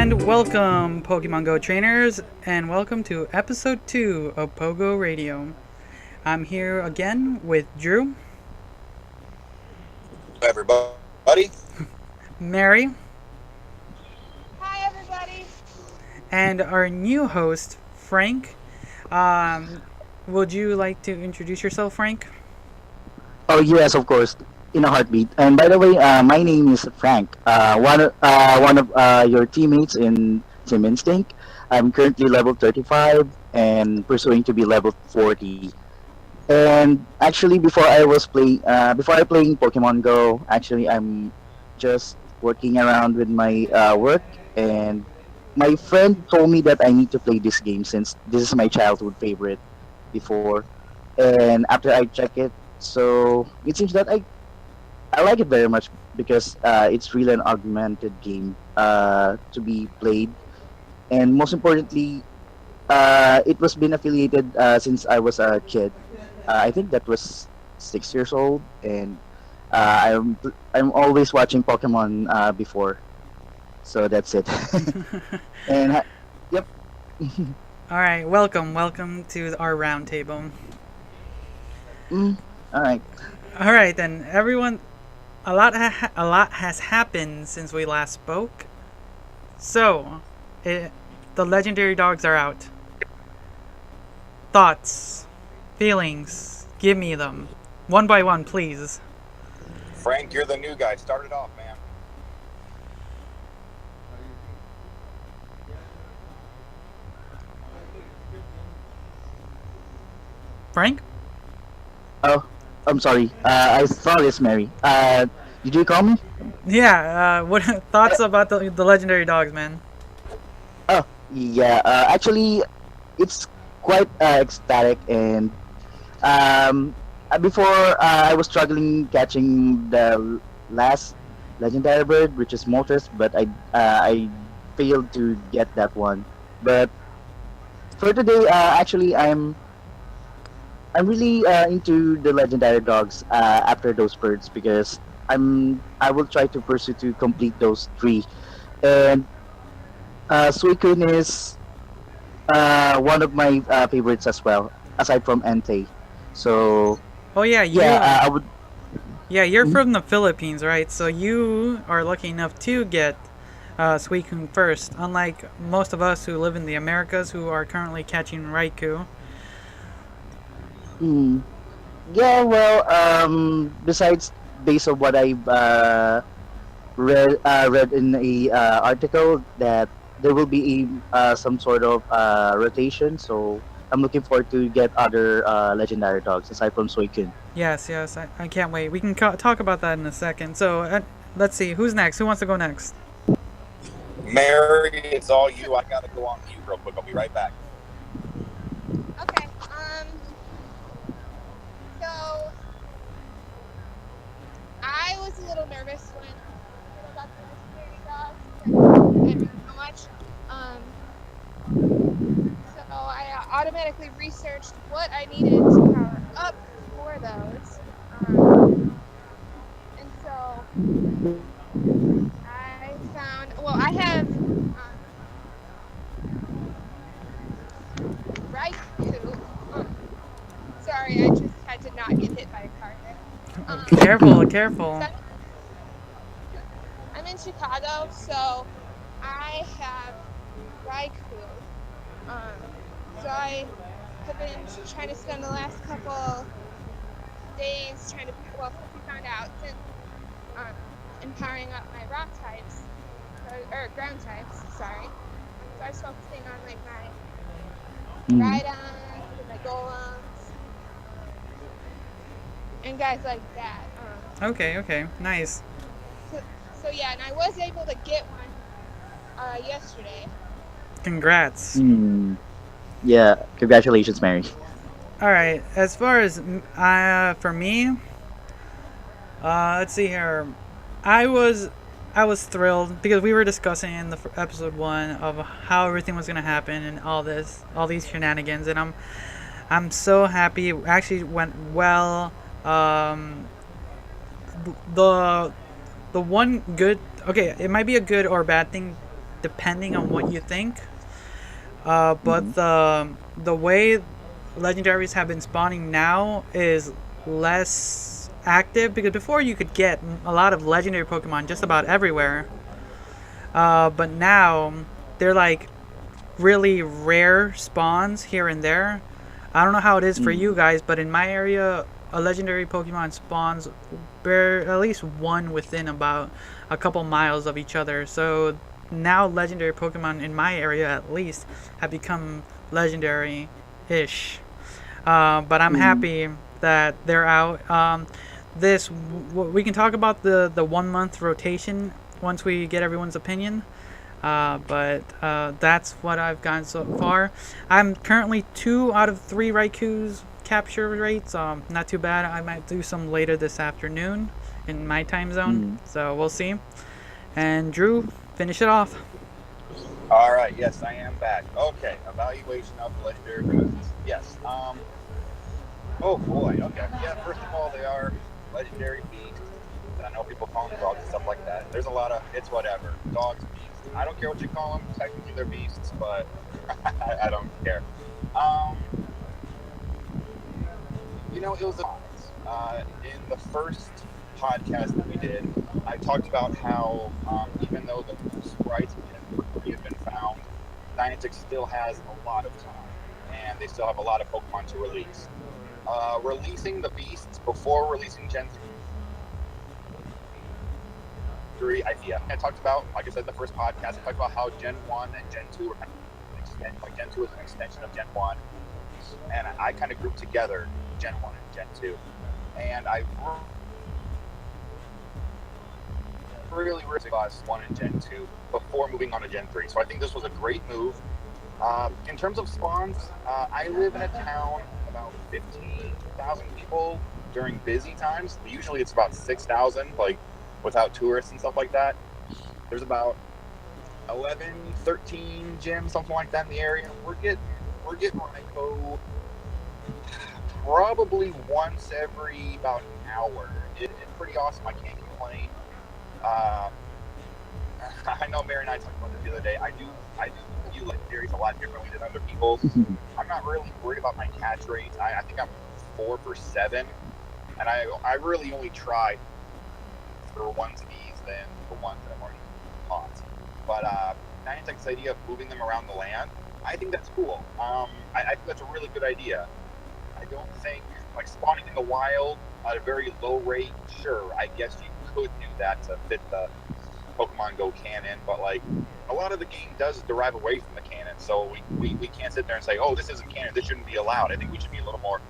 And welcome, Pokemon Go trainers, and welcome to episode 2 of Pogo Radio. I'm here again with Drew, Everybody. Mary, Hi, everybody. and our new host, Frank. Um, would you like to introduce yourself, Frank? Oh yes, of course, in a heartbeat. And by the way, my name is Frank. One of your teammates in Team Instinct. I'm currently level 35 and pursuing to be level 40. And actually, before I playing Pokemon Go, actually I'm just working around with my work. And my friend told me that I need to play this game since this is my childhood favorite before. And after I check it, so it seems that I like it very much because it's really an augmented game to be played, and most importantly, it was been affiliated since I was a kid. I think that was 6 years old, and I'm always watching Pokemon before, so that's it. and yep. All right, welcome to our roundtable. All right. All right, then, everyone. A lot has happened since we last spoke. So, the legendary dogs are out. Thoughts, feelings, give me them, one by one, please. Frank, you're the new guy. Start it off, man. Frank? Oh, I'm sorry. I thought it's Mary. Did you call me? Yeah. What thoughts about the legendary dogs, man? Oh, yeah. Actually, it's quite ecstatic, and before I was struggling catching the last legendary bird, which is Moltres, but I failed to get that one. But for today, actually, I'm really into the legendary dogs after those birds because I will try to pursue to complete those three, and Suicune is one of my favorites as well, aside from Entei. So Oh yeah, yeah, I would. you're Mhm. from the Philippines, right? So you are lucky enough to get Suicune first, unlike most of us who live in the Americas who are currently catching Raikou. Mm, yeah, well, besides based on what I read in a article that there will be some sort of rotation, so I'm looking forward to get other legendary dogs aside from Suicune. Yes, I can't wait. We can talk about that in a second. So let's see, who's next? Who wants to go next? Mary, it's all you. I gotta go on mute real quick. I'll be right back. Okay. So I was a little nervous when I got the legendary dogs. I didn't know much. So I automatically researched what I needed to power up for those. And so I found. Well, I have Raikou. Sorry, I just had to not get hit by a car there. Careful. So I'm in Chicago, so I have Raikou. So I have been trying to spend the last couple days trying to, well, since we found out, since empowering up my rock types, or ground types, sorry. So I was focusing on like my Mm. Rhydons and my Golems and guys like that. Okay, nice. So yeah, and I was able to get one yesterday. Congrats. Mm. Yeah, congratulations, Mary. All right. As far as for me, let's see here. I was I was thrilled because we were discussing in the episode 1 of how everything was gonna happen and all these shenanigans, and I'm so happy. It actually went well. The one good, okay, it might be a good or bad thing depending on what you think. But Mm-hmm. the way legendaries have been spawning now is less active, because before you could get a lot of legendary Pokemon just about everywhere. But now they're like really rare spawns here and there. I don't know how it is for you Mm-hmm. guys, but in my area, a legendary Pokemon spawns at least one within about a couple miles of each other. So now legendary Pokemon in my area at least have become legendary-ish. But I'm Mm-hmm. happy that they're out. We can talk about the 1 month rotation once we get everyone's opinion. But that's what I've gotten so far. I'm currently 2 out of 3 Raiku's capture rates. Not too bad. I might do some later this afternoon in my time zone. Mm-hmm. So we'll see. And Drew, finish it off. All right. Yes, I am back. Okay. Evaluation of legendary beasts. Yes. Oh boy. Okay. Yeah. First of all, they are legendary beasts. I know people call them dogs and stuff like that. There's a lot of it's whatever. Dogs, beasts. I don't care what you call them. Technically, they're beasts, but I don't care. Um, it was in the first podcast that we did. I talked about how even though the sprites have been found, Niantic still has a lot of time, and they still have a lot of Pokemon to release. Releasing the beasts before releasing Gen 3, I talked about, like I said, the first podcast. I talked about how Gen 1 and Gen 2 were kind of like Gen 2 is an extension of Gen 1, and I kind of grouped together Gen 1 and Gen 2, and I really us 1 and Gen 2 before moving on to Gen 3. So I think this was a great move. In terms of spawns, I live in a town about 15,000 people during busy times. Usually it's about 6,000, like without tourists and stuff like that. There's about 11, 13 gyms, something like that in the area. We're getting Raikou probably once every about an hour. It's pretty awesome. I can't complain. I know Mary and I talked about this the other day. I do view legendaries a lot differently than other people. I'm not really worried about my catch rates. I think I'm 4 for 7, and I really only try for ones of these than the ones that I've already caught. But Niantic's idea of moving them around the land, I think that's cool. I think that's a really good idea. I don't think like spawning in the wild at a very low rate. Sure, I guess you could do that to fit the Pokemon Go canon, but like a lot of the game does derive away from the canon, so we can't sit there and say, oh, this isn't canon, this shouldn't be allowed. I think we should be a little more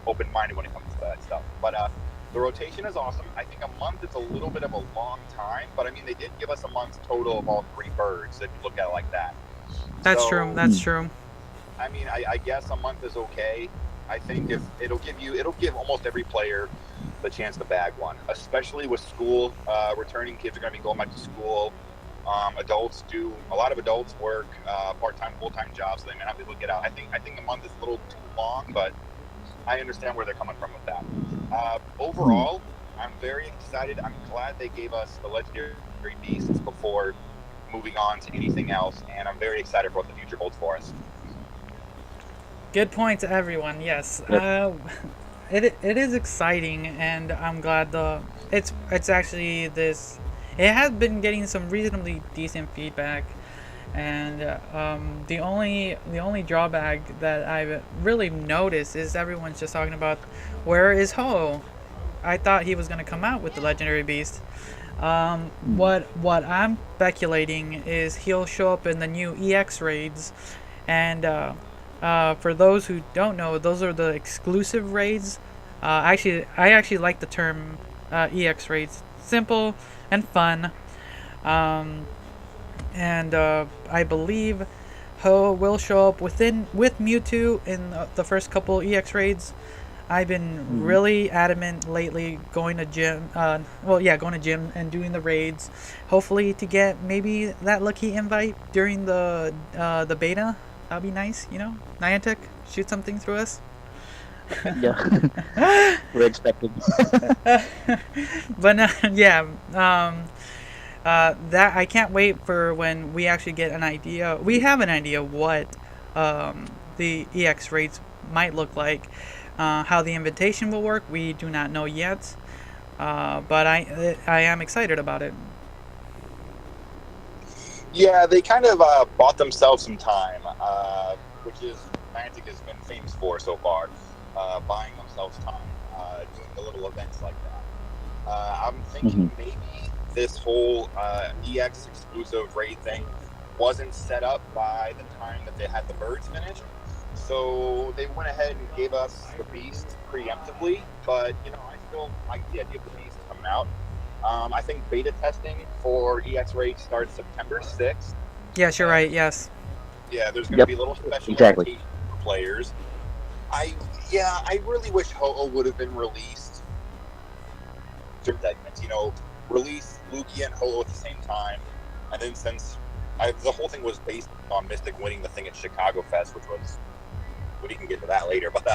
open-minded when it comes to that stuff. But the rotation is awesome. I think a month is a little bit of a long time, but I mean, they did give us a month total of all 3 birds, if you look at it like that. That's So, true. That's true. I mean, I guess a month is okay. I think if it'll give almost every player the chance to bag one, especially with school. Returning kids are going to be going back to school. A lot of adults work part-time, full-time jobs, so they may not be able to get out. I think a month is a little too long, but I understand where they're coming from with that. Overall, I'm very excited. I'm glad they gave us the legendary beasts before moving on to anything else, and I'm very excited for what the future holds for us. Good point to everyone. Yes, Yep. it is exciting, and I'm glad it's actually this. It has been getting some reasonably decent feedback, and the only drawback that I've really noticed is everyone's just talking about where is Ho. I thought he was gonna come out with the legendary beast. What I'm speculating is he'll show up in the new EX raids, and for those who don't know, those are the exclusive raids. I actually like the term EX raids. Simple and fun. Um, and I believe Ho will show up with Mewtwo in the first couple EX raids. I've been Mm-hmm. really adamant lately going to gym. Going to gym and doing the raids. Hopefully to get maybe that lucky invite during the beta. That'd be nice, Niantic, shoot something through us. Yeah. We're expecting. But yeah, That I can't wait for when we actually get an idea. We have an idea what the EX rates might look like. How the invitation will work, we do not know yet. But I am excited about it. Yeah, they kind of bought themselves some time, which is Niantic has been famous for so far, buying themselves time, doing the little events like that. I'm thinking maybe this whole EX exclusive raid thing wasn't set up by the time that they had the birds finished. So they went ahead and gave us the beast preemptively, but I still like the idea of the beast coming out. I think beta testing for EX Raid starts September 6th. Yes, you're right. Yes. Yeah, there's going to be a little special invitation for players. I really wish Ho-Oh would have been released. Segments, release Lugia and Ho-Oh at the same time, and then since the whole thing was based on Mystic winning the thing at Chicago Fest, which was, we can get to that later, but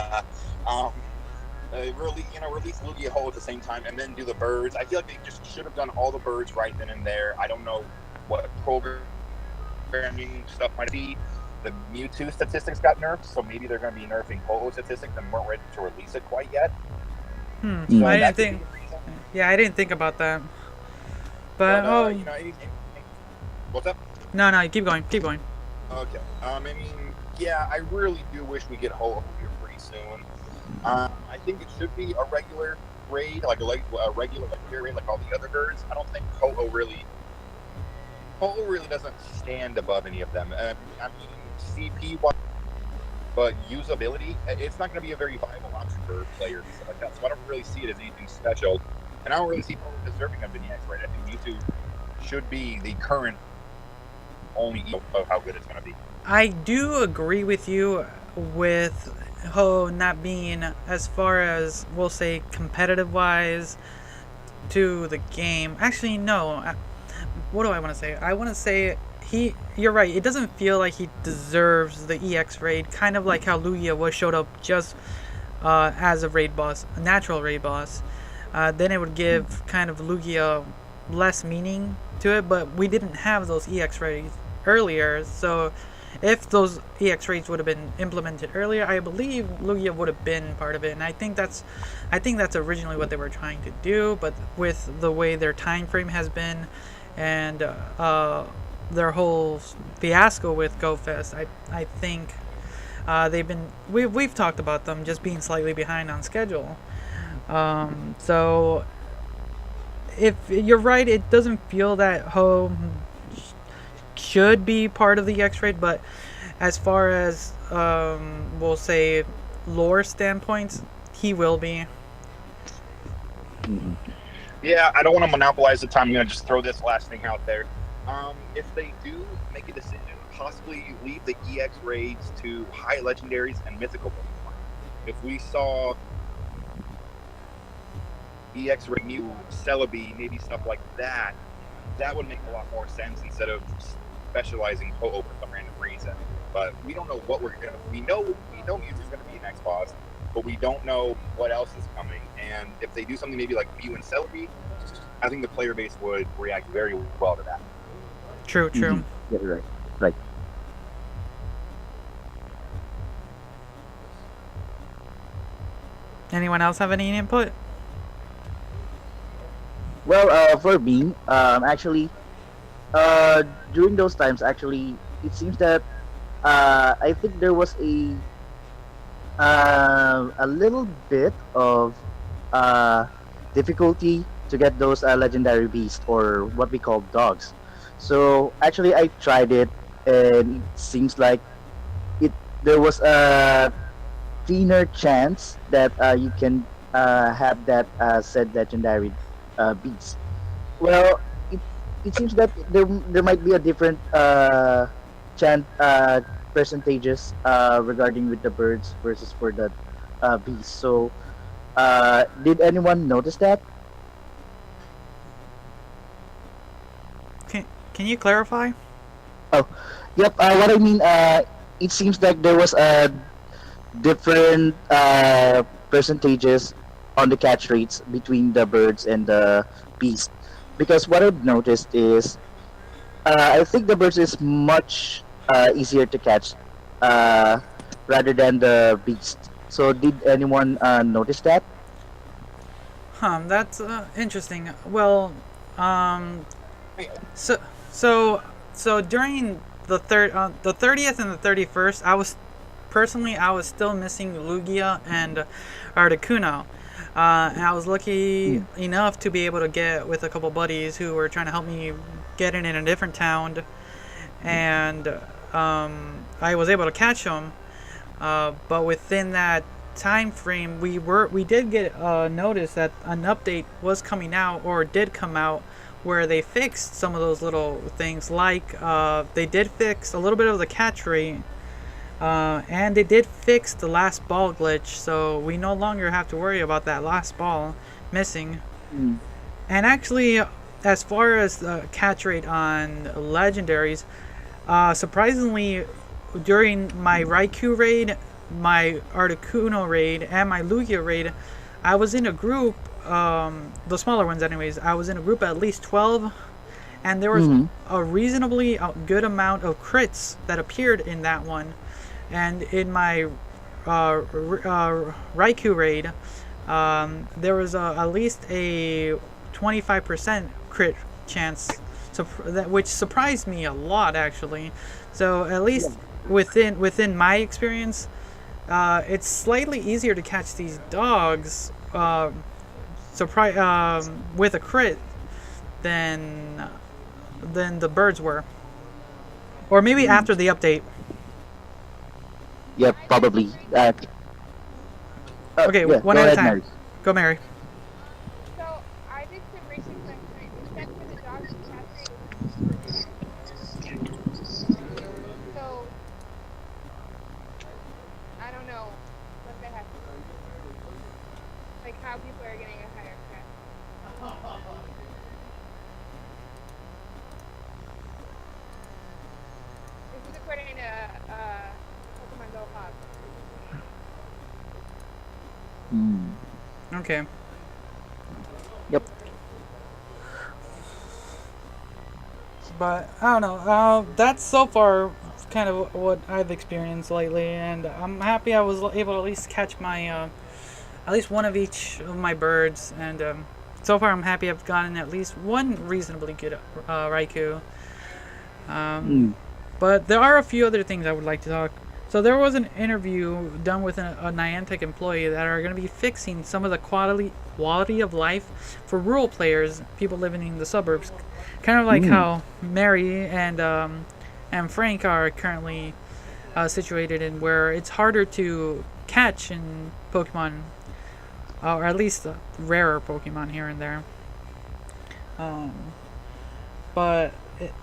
release Lugia Ho at the same time and then do the birds. I feel like they just should have done all the birds right then and there. I don't know what programming stuff might be. The Mewtwo statistics got nerfed, so maybe they're going to be nerfing Ho-Oh statistics and weren't ready to release it quite yet. So I didn't think. Yeah, I didn't think about that. But what's up? No, keep going. Okay. I really do wish we get Ho-Oh here pretty soon. I think it should be a regular raid, like a regular raid, like all the other birds. I don't think Ho-Oh really doesn't stand above any of them. CP, but usability, it's not going to be a very viable option for players and stuff like that. So I don't really see it as anything special, and I don't really see Ho-Oh deserving of the EX raid. I think Mewtwo should be the current only of how good it's going to be. I do agree with you with Ho not being, as far as we'll say, competitive wise to the game. Actually, no. What do I want to say? I want to say you're right. It doesn't feel like he deserves the EX raid. Kind of like how Lugia showed up just as a raid boss, a natural raid boss. Then it would give kind of Lugia less meaning to it. But we didn't have those EX raids earlier, so if those EX raids would have been implemented earlier, I believe Lugia would have been part of it, and I think that's originally what they were trying to do. But with the way their time frame has been, and their whole fiasco with GoFest, I think we've talked about them just being slightly behind on schedule. So if you're right, it doesn't feel that Ho should be part of the X-Raid, but as far as we'll say lore standpoints, he will be. Yeah, I don't want to monopolize the time. I'm going to just throw this last thing out there. If they do make a decision, possibly leave the EX raids to high legendaries and mythical Pokemon. If we saw EX raid Mew, Celebi, maybe stuff like that, that would make a lot more sense instead of specializing Ho-Oh for some random reason. But we don't know what we're gonna. We know Mewtwo's gonna be an X boss, but we don't know what else is coming. And if they do something maybe like Mew and Celebi, I think the player base would react very well to that. True. Yeah, right. Anyone else have any input? Well, for me, actually, during those times, actually, it seems that I think there was a little bit of difficulty to get those legendary beasts, or what we call dogs. So actually, I tried it, and it seems like there was a thinner chance that you can have that said legendary beast. Well, it seems that there might be a different percentages regarding with the birds versus for the bees. So, did anyone notice that? Can you clarify? Oh, yep. What I mean, it seems like there was a different percentages on the catch rates between the birds and the bees, because what I've noticed is I think the birds is much easier to catch uh, rather than the beast. So did anyone notice that? That's interesting. Well, um, Hey, so so so during the 30th and the 31st, I was still missing Lugia and Articuno. And I was lucky Mm. enough to be able to get with a couple buddies who were trying to help me get in a different town, and I was able to catch them. But within that time frame, we did get notice that an update was coming out or did come out where they fixed some of those little things. Like they did fix a little bit of the catch rate, and they did fix the last ball glitch, so we no longer have to worry about that last ball missing. Mm. And actually, as far as the catch rate on legendaries, surprisingly, during my Raikou raid, my Articuno raid, and my Lugia raid, I was in a group, the smaller ones, anyways. I was in a group at least 12, and there was Mm-hmm. a reasonably good amount of crits that appeared in that one. And in my Raikou raid, there was at least a 25% crit chance, which surprised me a lot actually. So at least within my experience, it's slightly easier to catch these dogs with a crit than the birds were, or maybe Mm. after the update. Yep, I did some probably. research. Okay, Yeah, one go at a ahead, time. Mary. Go, Mary. So I did some research last night. They said for the dogs, the catch rate is 60%. So I don't know what that has to do with like how people are getting a higher catch. This is according to Pokemon Go Hub. Mm. Okay. Yep. But I don't know. That's so far kind of what I've experienced lately, and I'm happy I was able to at least catch my at least one of each of my birds, and so far I'm happy I've gotten at least one reasonably good Raikou. Um, Mm. but there are a few other things I would like to talk. So there was an interview done with a Niantic employee that are going to be fixing some of the quality of life for rural players, people living in the suburbs, kind of like Mm. how Mary and Frank are currently situated in, where it's harder to catch in Pokemon, or at least rarer Pokemon here and there. Um, but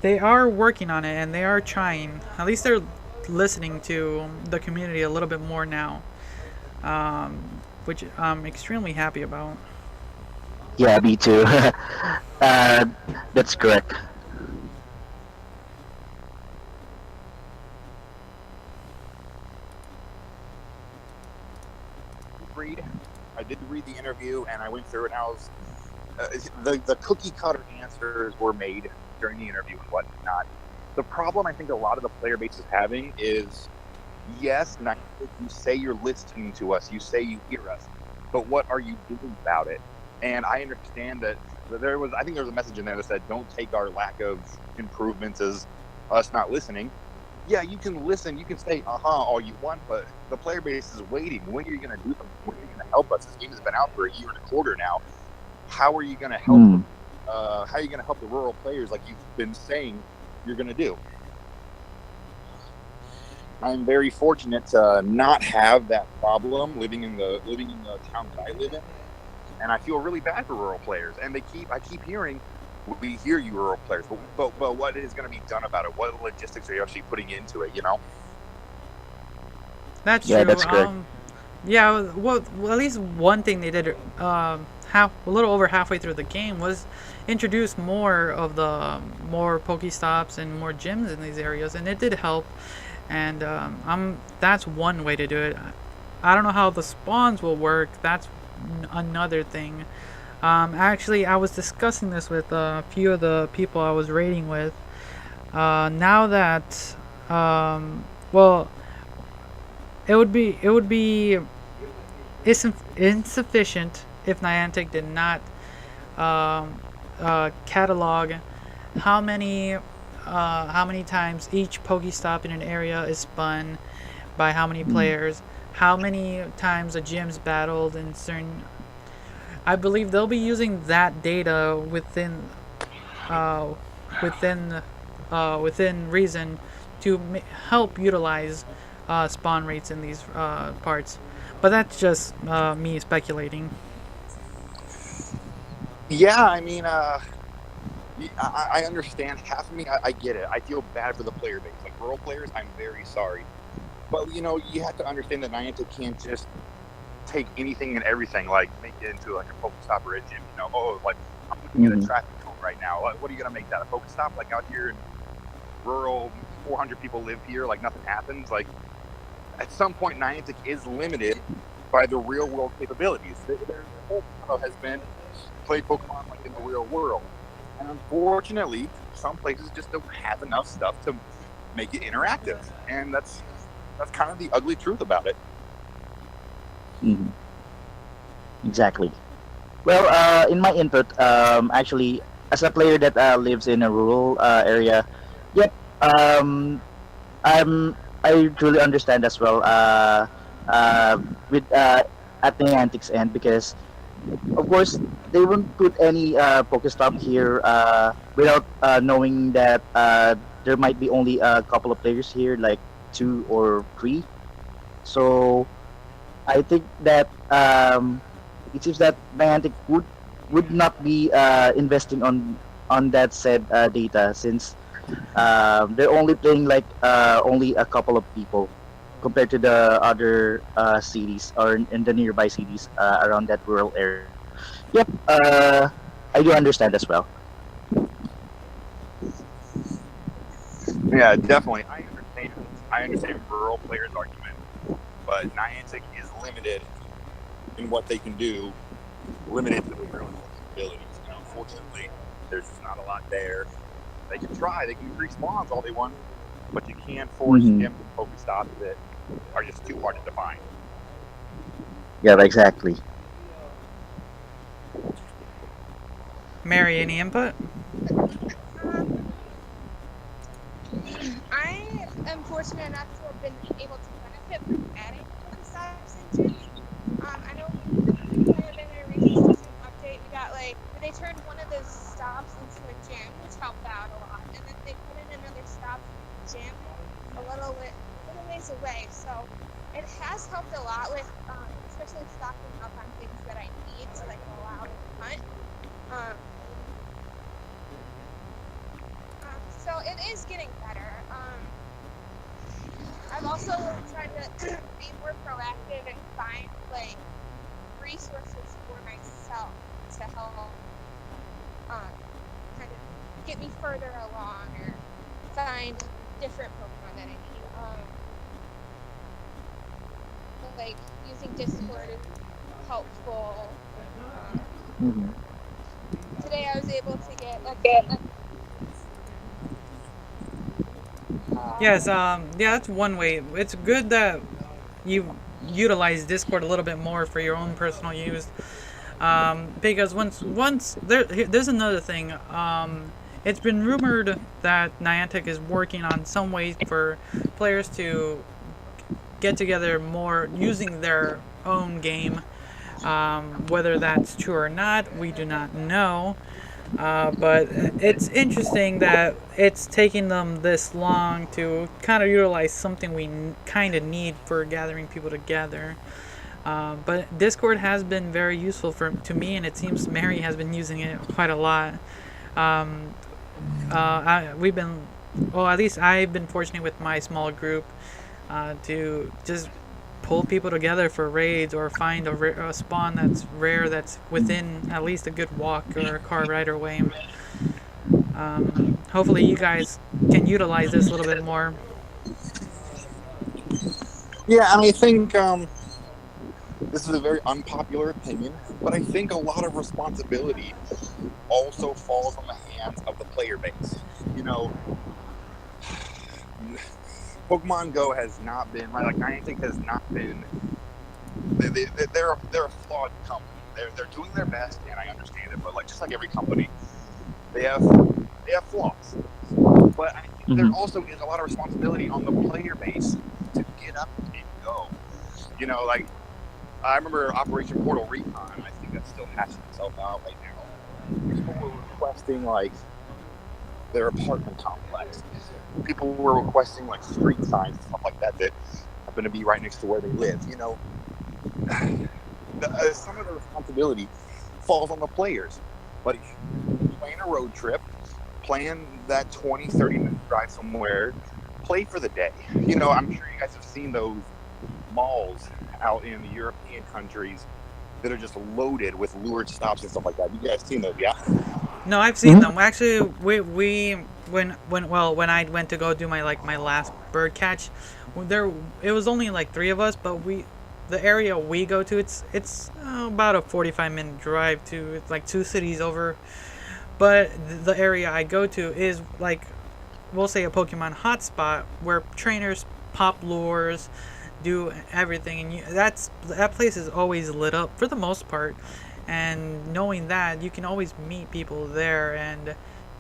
they are working on it and they are trying. At least they're listening to the community a little bit more now, which I'm extremely happy about. Yeah, me too. uh, that's correct. read. I did read the interview, and I went through it. And I was the cookie cutter answers were made during the interview and whatnot. The problem I think a lot of the player base is having is, yes, you say you're listening to us, you say you hear us, but what are you doing about it? And I understand that I think there was a message in there that said, don't take our lack of improvements as us not listening. Yeah, you can listen, you can say all you want, but the player base is waiting. When are you going to do something? When are you going to help us? This game has been out for a year and a quarter now. How are you going to help? Mm. How are you going to help the rural players like you've been saying you're going to do? I'm very fortunate to not have that problem living in the town that I live in, and I feel really bad for rural players. And I keep hearing, we hear you rural players, but what is going to be done about it? What logistics are you actually putting into it? You know? That's Yeah, true. that's correct. Yeah, well, at least one thing they did a little over halfway through the game was introduce more of the more Pokestops and more gyms in these areas, and it did help. And that's one way to do it. I don't know how the spawns will work. That's another thing. Actually, I was discussing this with a few of the people I was raiding with. Now that, well, it would be insufficient if Niantic did not catalog how many how many times each Pokestop in an area is spun by how many Mm. players, how many times a gym's battled in certain. I believe they'll be using that data uh, within within reason to help utilize spawn rates in these parts. But that's just me speculating. Yeah, I mean, I understand. Half of me, I get it. I feel bad for the player base. Like rural players, I'm very sorry. But you have to understand that Niantic can't just take anything and everything, like make it into like a Pokestop or a gym. Oh, like I'm looking at a Mhm. traffic cone right now. Like, what are you gonna make that a Pokestop? Like out here in rural, 400 people live here, like nothing happens. Like at some point, Niantic is limited by the real world capabilities. Their whole motto has been play Pokemon like in the real world, and unfortunately, some places just don't have enough stuff to make it interactive, and that's kind of the ugly truth about it. Mhm. Exactly. Well, in my input, actually, as a player that lives in a rural area, yep, I'm I truly understand as well. With at Niantic's end, because of course they won't put any Pokestop here without knowing that there might be only a couple of players here, like two or three. So I think that it seems that Niantic would not be investing on that said data, since they're only playing like only a couple of people compared to the other cities or in the nearby cities around that rural area. Yep, I do understand as well. Yeah, definitely. I understand rural players' argument, but Niantic is limited in what they can do, limited to their own abilities. Unfortunately, there's just not a lot there. They can try. They can increase spawns all they want, but you can't force Hmm. gyms and Pokestops that are just too hard to define. Yeah, exactly. Mary, any input? Um, I am fortunate enough to have been able to benefit from adding Pokestops and gyms. I know kind of in a recent season update, we got like they turned one of those stops into a gym, which helped out a lot, and then they put in another stop gym a little ways away. So it has helped a lot with, especially stocking up on things that I need to like go out and hunt. Um, so it is getting better. I've also tried to be more proactive and find like resources for myself to help kind of get me further along or find different Pokemon that I need. Like using Discord is helpful. Um, Hmm. Today I was able to get Yes. Yeah, that's one way. It's good that you utilize Discord a little bit more for your own personal use. Because once there's another thing. It's been rumored that Niantic is working on some ways for players to get together more using their own game. Whether that's true or not, we do not know. But it's interesting that it's taking them this long to kind of utilize something we kind of need for gathering people together. But Discord has been very useful to me, and it seems Mary has been using it quite a lot. Um, we've been, well, at least I've been fortunate with my small group to just pull people together for raids or find a spawn that's rare that's within at least a good walk or a car ride away. Hopefully, you guys can utilize this a little bit more. Yeah, and I think this is a very unpopular opinion, But I think a lot of responsibility also falls on the hands of the player base. You know, Pokemon Go has not been like Niantic has not been. They're a flawed company. They're doing their best, and I understand it. But like just like every company, they have flaws. But I think there also is a lot of responsibility on the player base to get up and go. You know, like I remember Operation Portal Recon. I think that's still hashing itself out right now. People were requesting like their apartment complex. People were requesting like street signs and stuff like that that happen to be right next to where they live. You know, some of the responsibility falls on the players. But if you plan a road trip, plan that 20, 30-minute drive somewhere, play for the day. You know, I'm sure you guys have seen those malls out in the European countries that are just loaded with lured stops and stuff like that. You guys seen those, yeah? No, I've seen them. Actually, when I went to go do my last bird catch, it was only like 3 of us, but the area we go to, it's about a 45-minute drive to, it's like 2 cities over. But the area I go to is like, we'll say a Pokemon hotspot where trainers pop lures, do everything, and that place is always lit up for the most part. And knowing that, you can always meet people there. And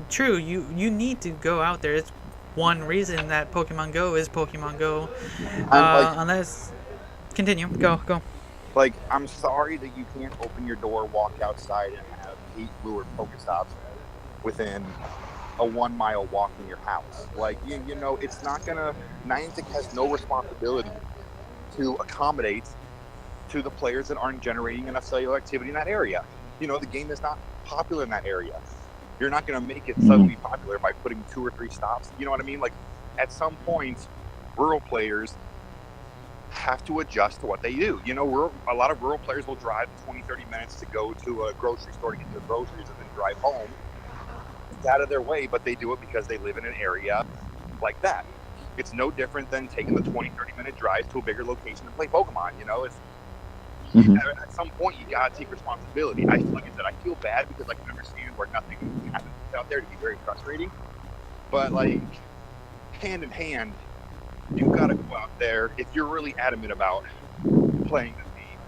true, you need to go out there. It's one reason that Pokemon Go is Pokemon Go. Unless, continue, go. Like, I'm sorry that you can't open your door, walk outside, and have 8 lured Pokestops within a 1-mile walk from your house. Like, you know, it's not gonna. Niantic has no responsibility to accommodate to the players that aren't generating enough cellular activity in that area. You know, the game is not popular in that area. You're not going to make it suddenly popular by putting 2 or 3 stops. You know what I mean? Like, at some point, rural players have to adjust to what they do. You know, a lot of rural players will drive 20, 30 minutes to go to a grocery store to get their groceries and then drive home. It's out of their way, but they do it because they live in an area like that. It's no different than taking the 20, 30-minute drive to a bigger location to play Pokemon. You know, it's at some point you gotta take responsibility. Like I said, I feel bad because I can understand where nothing happens out there to be very frustrating. But like hand in hand, you gotta go out there if you're really adamant about playing this game.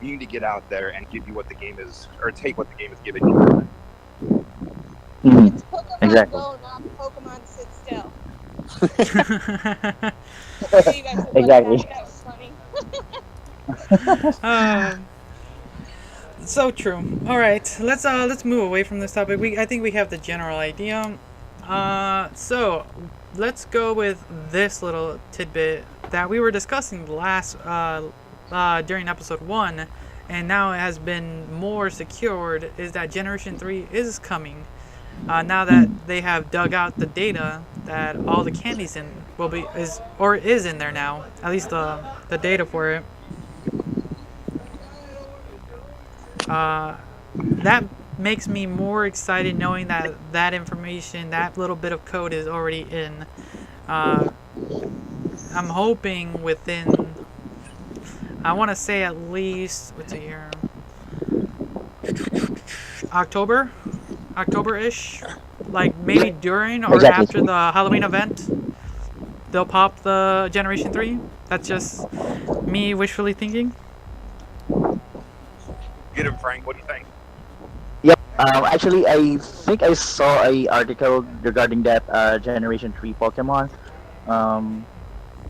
You need to get out there and give you what the game is, or take what the game is giving you. It's Pokemon Exactly. Go, not Pokemon Sit Still. Exactly. That was funny. So true. All right, let's move away from this topic. I think we have the general idea. So let's go with this little tidbit that we were discussing last during episode 1, and now it has been more secured. Is that Generation 3 is coming? Now that they have dug out the data that all the candies is in there now. At least the data for it. That makes me more excited knowing that information, that little bit of code is already in. I'm hoping within, I want to say at least, what's it here? October-ish? Like maybe during or Exactly. after the Halloween event, they'll pop the Generation 3. That's just me wishfully thinking. Get him, Frank. What do you think? Yep. Actually, I think I saw a article regarding that Generation 3 Pokemon.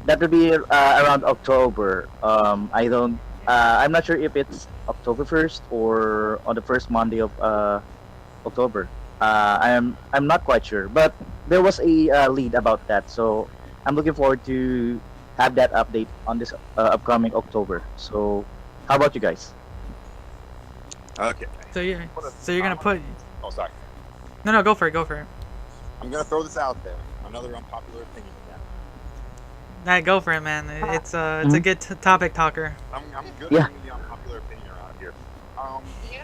That would be around October. I'm not sure if it's October 1st or on the first Monday of October. I'm not quite sure, but there was a lead about that, so I'm looking forward to have that update on this upcoming October. So, how about you guys? Okay. So you're gonna put. Oh, sorry. No, go for it. I'm gonna throw this out there. Another unpopular opinion. Nah, go for it, man. It's a good topic talker. I'm good Yeah. at the unpopular opinion around here. Yeah.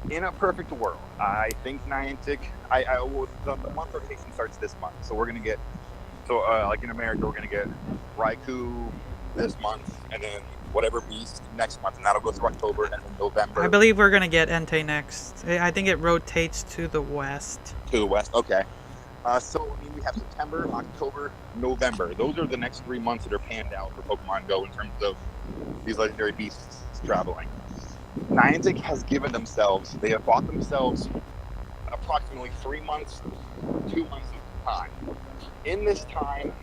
In a perfect world, I think Niantic. The month rotation starts this month, so we're gonna get. So like in America, we're gonna get Raikou this month, and then whatever beast next month, and that'll go through October, and then November. I believe we're gonna get Entei next. I think it rotates to the west. To the west, okay. So I mean, we have September, October, November. Those are the next 3 months that are panned out for Pokemon Go in terms of these legendary beasts traveling. Niantic has given themselves, they have bought themselves approximately 3 months, 2 months of time. In this time,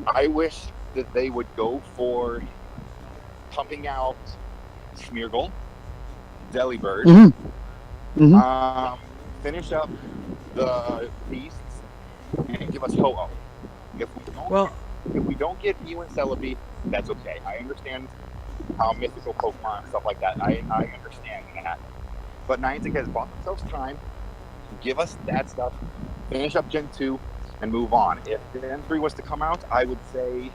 I wish that they would go for pumping out Smeargle, Delibird, finish up the beasts, and give us Ho-Oh. If we don't get Mew and Celebi, that's okay. I understand how mythical Pokemon and stuff like that. I understand that. But Niantic has bought themselves time. Give us that stuff. Finish up Gen 2 and move on. If Gen 3 was to come out, I would say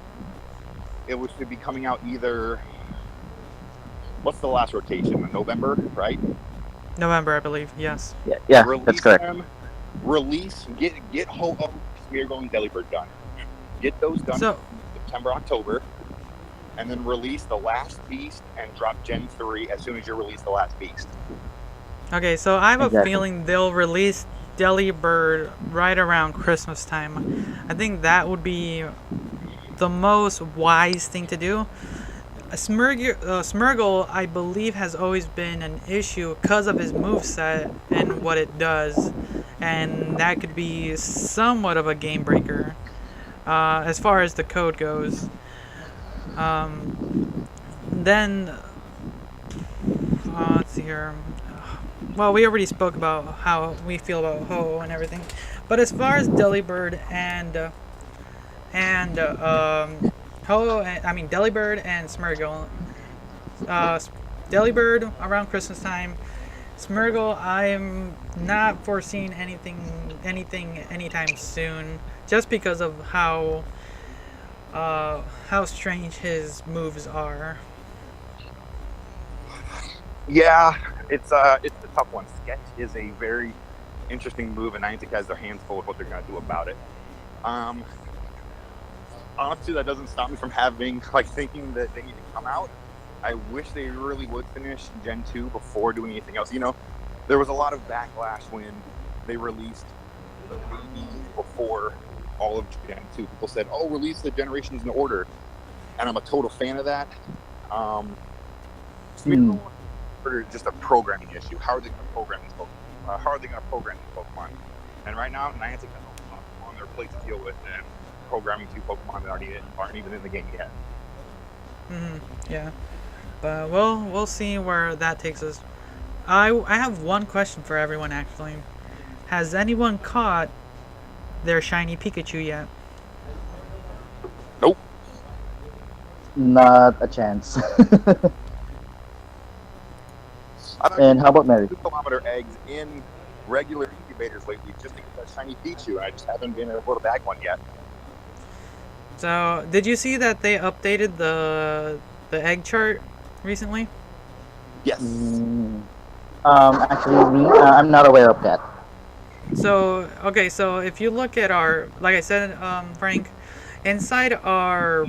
it should be coming out either... What's the last rotation? November, right? November, I believe. Yes. Yeah, Release that's correct. Get Ho-Oh, Smeargle, and Delibird done. Get those done in September, October, and then release the last beast and drop Gen 3 as soon as you release the last beast. Okay, so I have a feeling they'll release Delibird right around Christmas time. I think that would be the most wise thing to do. Smeargle, I believe, has always been an issue because of his moveset and what it does, and that could be somewhat of a game breaker as far as the code goes. Then, let's see here. Well, we already spoke about how we feel about Ho and everything, but as far as Delibird and Delibird and Smeargle. Delibird around Christmas time. Smeargle, I'm not foreseeing anything anytime soon, just because of how strange his moves are. Yeah, it's a tough one. Sketch is a very interesting move, and Niantic has their hands full with what they're going to do about it. Honestly, that doesn't stop me from thinking that they need to come out. I wish they really would finish Gen 2 before doing anything else. You know, there was a lot of backlash when they released the baby before all of Gen 2. People said, oh, release the generations in order. And I'm a total fan of that. Smeargle is just a programming issue. How are they going to program these Pokemon? And right now, Niantic has a lot on their plate to deal with, and programming 2 Pokemon that aren't even in the game yet. Yeah, but we'll see where that takes us. I have one question for everyone actually. Has anyone caught their shiny Pikachu yet? Nope. Not a chance. And how about Mary? 2-kilometer eggs in regular incubators lately just to get that shiny Pikachu. I just haven't been able to bag one yet. So, did you see that they updated the egg chart recently? Yes. Actually, I'm not aware of that. So, okay, so if you look at our, like I said, Frank, inside our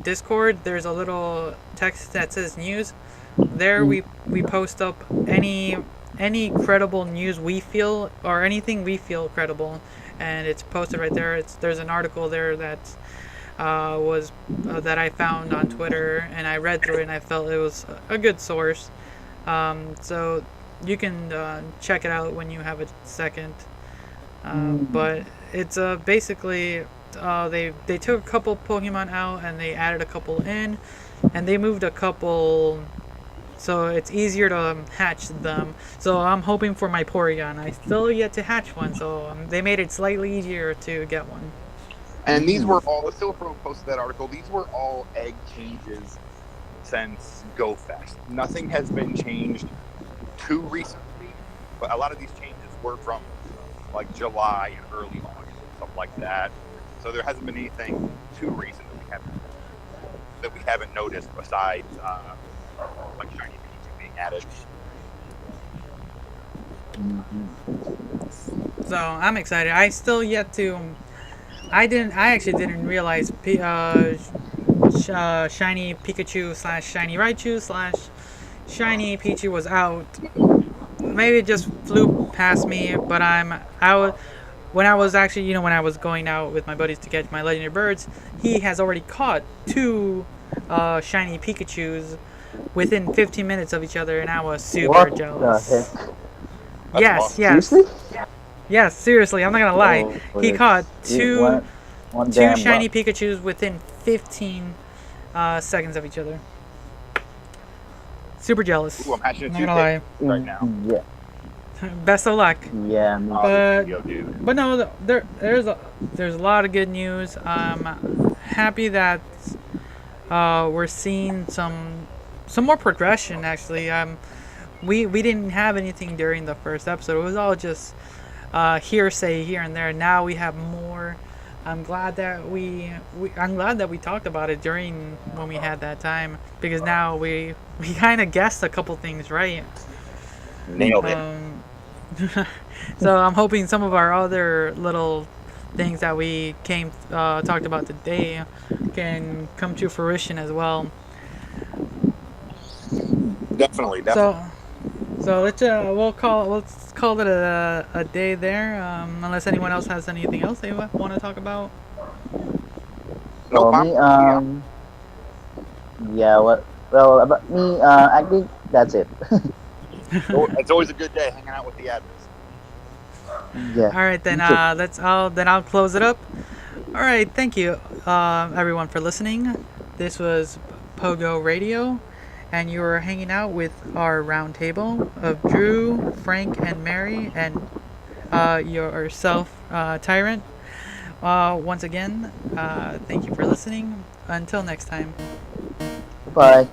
Discord, there's a little text that says news. There we post up any credible news we feel, or anything we feel credible, and it's posted right there. There's an article there that that I found on Twitter, and I read through it, and I felt it was a good source. So you can check it out when you have a second. But it's basically they took a couple Pokemon out and they added a couple in, and they moved a couple. So it's easier to hatch them. So I'm hoping for my Porygon. I still yet to hatch one, so they made it slightly easier to get one. And these were all, the Silpro posted that article, these were all egg changes since GoFest. Nothing has been changed too recently, but a lot of these changes were from like July and early August and stuff like that. So there hasn't been anything too recent that we haven't noticed besides like shiny Pikachu being added. So I'm excited. I still yet to. I actually didn't realize Shiny Pikachu slash Shiny Raichu slash Shiny Pichu was out. Maybe it just flew past me, but when I was actually, when I was going out with my buddies to catch my legendary birds, he has already caught two shiny Pikachus within 15 minutes of each other, and I was super What jealous. the heck? Yes, awesome. yes, Seriously? yes. Seriously, I'm not gonna lie. He it's- caught it- one two damn shiny luck. Pikachus within 15 seconds of each other. Super jealous. Ooh, I'm hatching a Not gonna lie. right now. Yeah, Best of luck. yeah. Oh, But- yo, dude. But no, there's a lot of good news. I'm happy that we're seeing some more progression. Actually, we didn't have anything during the first episode. It was all just hearsay here and there. Now we have more. I'm glad that we talked about it during when we had that time, because now we kind of guessed a couple things right. Nailed it. So I'm hoping some of our other little things that we talked about today can come to fruition as well. Definitely. So let's call it a day there. Unless anyone else has anything else they want to talk about. No, For me, yeah. Well, about me, I think that's it. it's always a good day hanging out with the admins. Yeah. All right, then I'll close it up. All right, thank you everyone for listening. This was Pogo Radio, and you were hanging out with our round table of Drew, Frank, and Mary, and yourself, Tyrant. Once again, thank you for listening. Until next time. Bye.